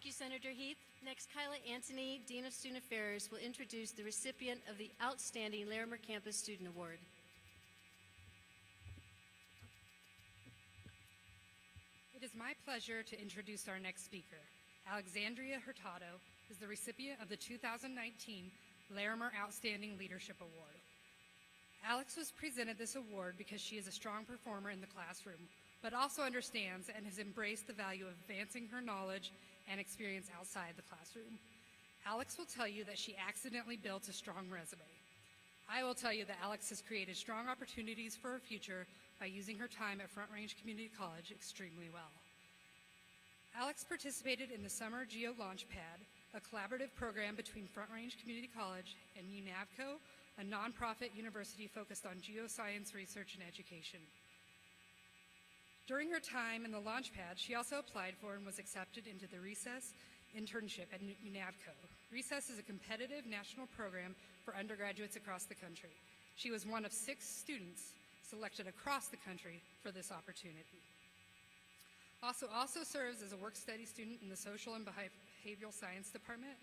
Thank you, Senator Heath. Next, Kyla Antony, Dean of Student Affairs, will introduce the recipient of the Outstanding Larimer Campus Student Award. It is my pleasure to introduce our next speaker. Alexandrea Hurtado is the recipient of the 2019 Larimer Outstanding Leadership Award. Alex was presented this award because she is a strong performer in the classroom, but also understands and has embraced the value of advancing her knowledge and experience outside the classroom. Alex will tell you that she accidentally built a strong resume. I will tell you that Alex has created strong opportunities for her future by using her time at Front Range Community College extremely well. Alex participated in the Summer Geo Launchpad, a collaborative program between Front Range Community College and UNAVCO, a nonprofit university focused on geoscience research and education. During her time in the Launchpad, she also applied for and was accepted into the RECESS internship at UNAVCO. RECESS is a competitive national program for undergraduates across the country. She was one of 6 students selected across the country for this opportunity. Also serves as a work-study student in the Social and Behavioral Science Department,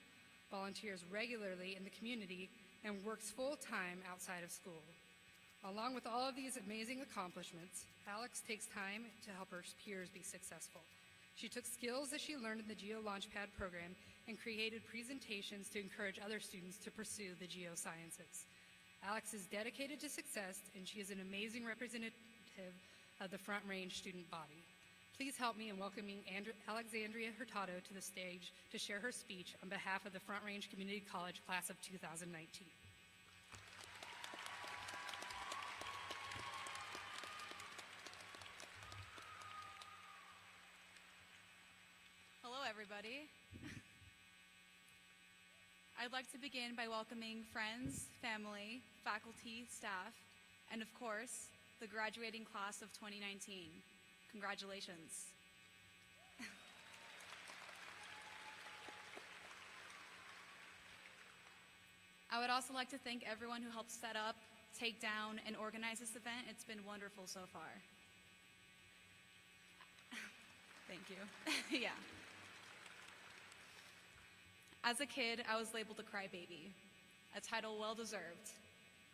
volunteers regularly in the community, and works full-time outside of school. Along with all of these amazing accomplishments, Alex takes time to help her peers be successful. She took skills that she learned in the Geo Launchpad program and created presentations to encourage other students to pursue the geosciences. Alex is dedicated to success, and she is an amazing representative of the Front Range student body. Please help me in welcoming Alexandrea Hurtado to the stage to share her speech on behalf of the Front Range Community College class of 2019. Hello, everybody. I'd like to begin by welcoming friends, family, faculty, staff, and of course, the graduating class of 2019. Congratulations. I would also like to thank everyone who helped set up, take down, and organize this event. It's been wonderful so far. Thank you. Yeah. As a kid, I was labeled a crybaby, a title well-deserved.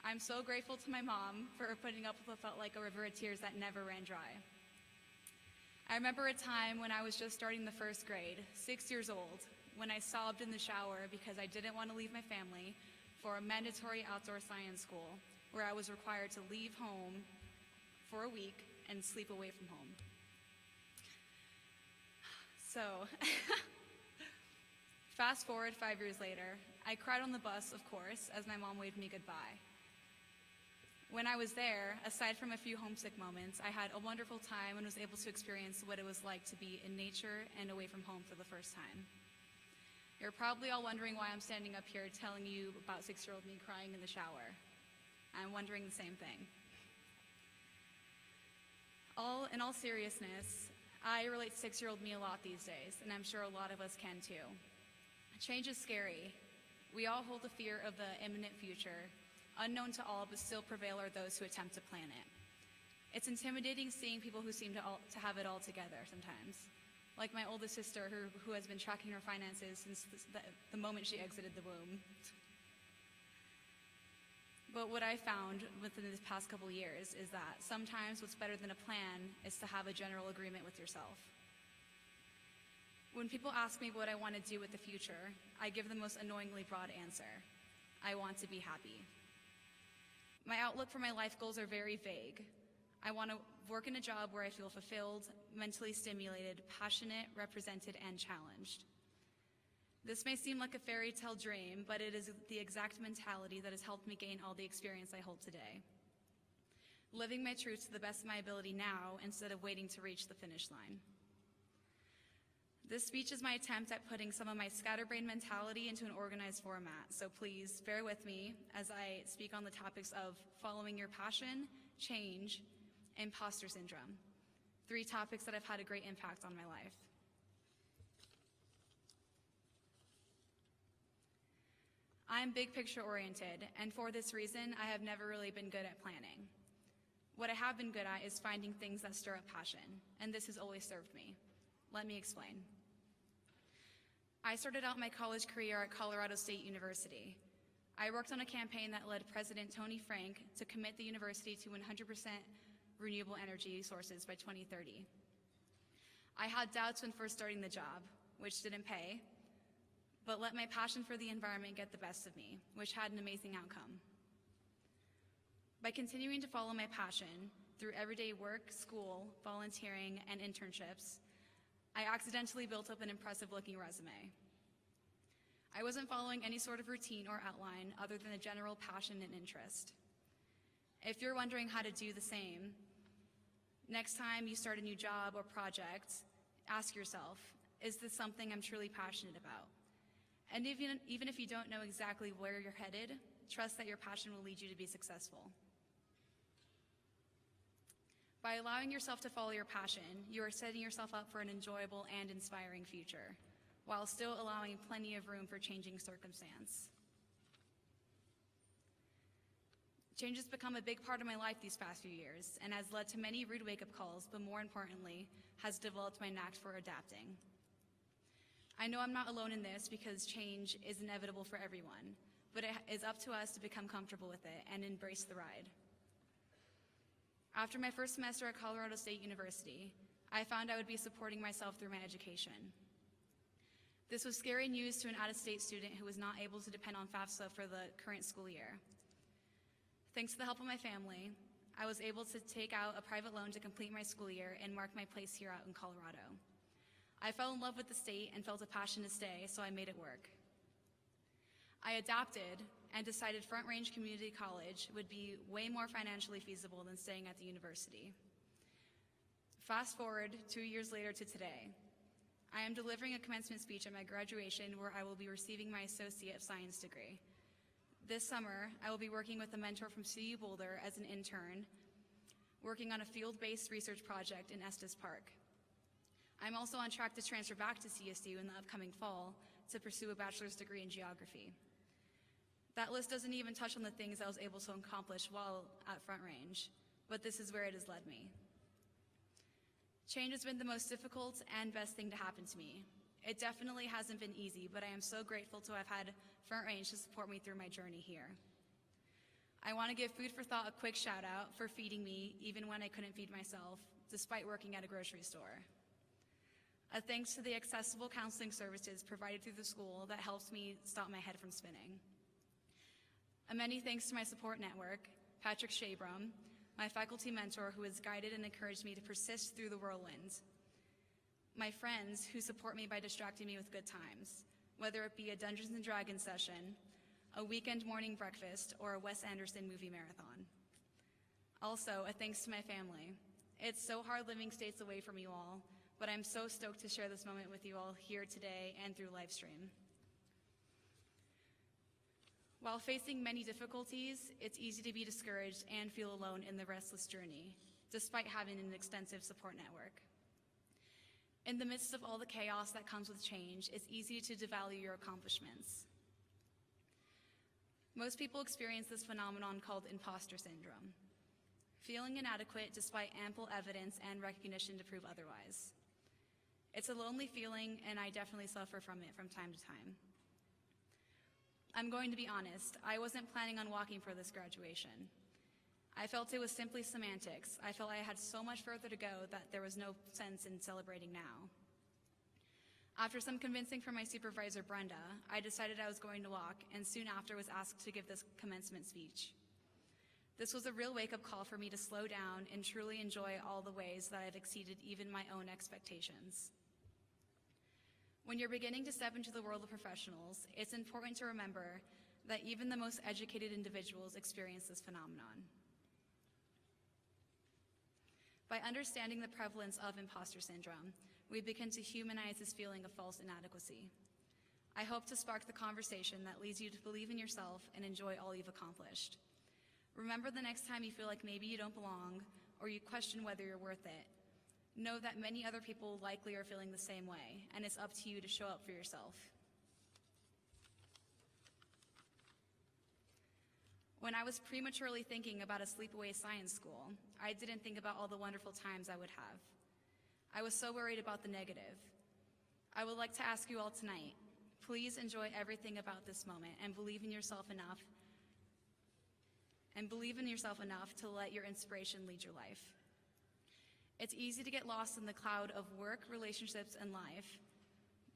I'm so grateful to my mom for putting up with what felt like a river of tears that never ran dry. I remember a time when I was just starting the first grade, 6 years old, when I sobbed in the shower because I didn't want to leave my family for a mandatory outdoor science school where I was required to leave home for a week and sleep away from home. So, fast forward 5 years later, I cried on the bus, of course, as my mom waved me goodbye. When I was there, aside from a few homesick moments, I had a wonderful time and was able to experience what it was like to be in nature and away from home for the first time. You're probably all wondering why I'm standing up here telling you about 6-year-old me crying in the shower. I'm wondering the same thing. In all seriousness, I relate to 6-year-old me a lot these days, and I'm sure a lot of us can too. Change is scary. We all hold the fear of the imminent future. Unknown to all, but still prevail are those who attempt to plan it. It's intimidating seeing people who seem to have it all together sometimes. Like my oldest sister who has been tracking her finances since the moment she exited the womb. But what I found within the past couple years is that sometimes what's better than a plan is to have a general agreement with yourself. When people ask me what I want to do with the future, I give the most annoyingly broad answer. I want to be happy. My outlook for my life goals are very vague. I want to work in a job where I feel fulfilled, mentally stimulated, passionate, represented, and challenged. This may seem like a fairy tale dream, but it is the exact mentality that has helped me gain all the experience I hold today. Living my truth to the best of my ability now instead of waiting to reach the finish line. This speech is my attempt at putting some of my scatterbrain mentality into an organized format, so please bear with me as I speak on the topics of following your passion, change, imposter syndrome, 3 topics that have had a great impact on my life. I'm big picture oriented, and for this reason, I have never really been good at planning. What I have been good at is finding things that stir up passion, and this has always served me. Let me explain. I started out my college career at Colorado State University. I worked on a campaign that led President Tony Frank to commit the university to 100% renewable energy sources by 2030. I had doubts when first starting the job, which didn't pay, but let my passion for the environment get the best of me, which had an amazing outcome. By continuing to follow my passion through everyday work, school, volunteering, and internships, I accidentally built up an impressive-looking resume. I wasn't following any sort of routine or outline other than a general passion and interest. If you're wondering how to do the same, next time you start a new job or project, ask yourself, is this something I'm truly passionate about? And even if you don't know exactly where you're headed, trust that your passion will lead you to be successful. By allowing yourself to follow your passion, you are setting yourself up for an enjoyable and inspiring future, while still allowing plenty of room for changing circumstance. Change has become a big part of my life these past few years and has led to many rude wake-up calls, but more importantly, has developed my knack for adapting. I know I'm not alone in this because change is inevitable for everyone, but it is up to us to become comfortable with it and embrace the ride. After my first semester at Colorado State University, I found I would be supporting myself through my education. This was scary news to an out-of-state student who was not able to depend on FAFSA for the current school year. Thanks to the help of my family, I was able to take out a private loan to complete my school year and mark my place here out in Colorado. I fell in love with the state and felt a passion to stay, so I made it work. I adapted and decided Front Range Community College would be way more financially feasible than staying at the university. Fast forward 2 years later to today. I am delivering a commencement speech at my graduation where I will be receiving my Associate of Science degree. This summer, I will be working with a mentor from CU Boulder as an intern, working on a field-based research project in Estes Park. I'm also on track to transfer back to CSU in the upcoming fall to pursue a bachelor's degree in geography. That list doesn't even touch on the things I was able to accomplish while at Front Range, but this is where it has led me. Change has been the most difficult and best thing to happen to me. It definitely hasn't been easy, but I am so grateful to have had Front Range to support me through my journey here. I want to give Food for Thought a quick shout out for feeding me even when I couldn't feed myself, despite working at a grocery store. A thanks to the accessible counseling services provided through the school that helps me stop my head from spinning. A many thanks to my support network, Patrick Shabram, my faculty mentor who has guided and encouraged me to persist through the whirlwind. My friends who support me by distracting me with good times, whether it be a Dungeons & Dragons session, a weekend morning breakfast, or a Wes Anderson movie marathon. Also, a thanks to my family. It's so hard living states away from you all, but I'm so stoked to share this moment with you all here today and through live stream. While facing many difficulties, it's easy to be discouraged and feel alone in the restless journey, despite having an extensive support network. In the midst of all the chaos that comes with change, it's easy to devalue your accomplishments. Most people experience this phenomenon called imposter syndrome, feeling inadequate despite ample evidence and recognition to prove otherwise. It's a lonely feeling, and I definitely suffer from it from time to time. I'm going to be honest, I wasn't planning on walking for this graduation. I felt it was simply semantics. I felt I had so much further to go that there was no sense in celebrating now. After some convincing from my supervisor, Brenda, I decided I was going to walk, and soon after was asked to give this commencement speech. This was a real wake-up call for me to slow down and truly enjoy all the ways that I've exceeded even my own expectations. When you're beginning to step into the world of professionals, it's important to remember that even the most educated individuals experience this phenomenon. By understanding the prevalence of imposter syndrome, we begin to humanize this feeling of false inadequacy. I hope to spark the conversation that leads you to believe in yourself and enjoy all you've accomplished. Remember the next time you feel like maybe you don't belong or you question whether you're worth it. Know that many other people likely are feeling the same way, and it's up to you to show up for yourself. When I was prematurely thinking about a sleepaway science school, I didn't think about all the wonderful times I would have. I was so worried about the negative. I would like to ask you all tonight, Please enjoy everything about this moment and believe in yourself enough to let your inspiration lead your life. It's easy to get lost in the cloud of work, relationships, and life,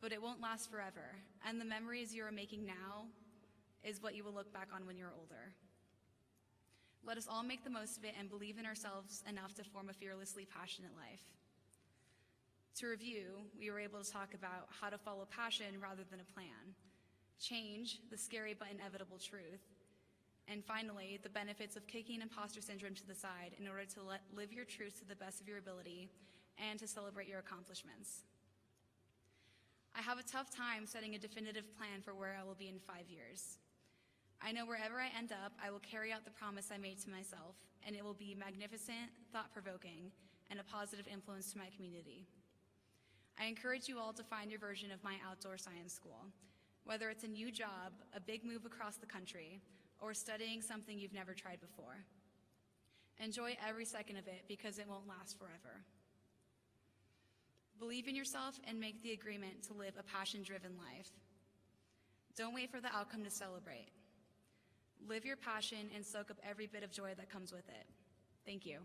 but it won't last forever, and the memories you are making now is what you will look back on when you're older. Let us all make the most of it and believe in ourselves enough to form a fearlessly passionate life. To review, we were able to talk about how to follow passion rather than a plan, change, the scary but inevitable truth, and finally, the benefits of kicking imposter syndrome to the side in order to live your truths to the best of your ability and to celebrate your accomplishments. I have a tough time setting a definitive plan for where I will be in 5 years. I know wherever I end up, I will carry out the promise I made to myself, and it will be magnificent, thought-provoking, and a positive influence to my community. I encourage you all to find your version of my outdoor science school, whether it's a new job, a big move across the country, or studying something you've never tried before. Enjoy every second of it because it won't last forever. Believe in yourself and make the agreement to live a passion-driven life. Don't wait for the outcome to celebrate. Live your passion and soak up every bit of joy that comes with it. Thank you.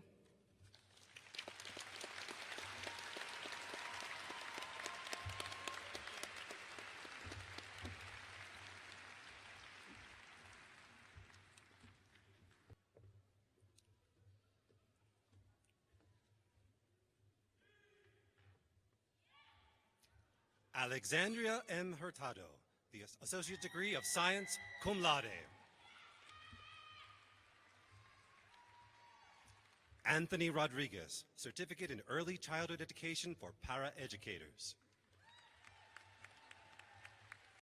Alexandrea M Hurtado, the Associate Degree of Science, Cum Laude. Anthony Rodriguez, Certificate in Early Childhood Education for Para-Educators.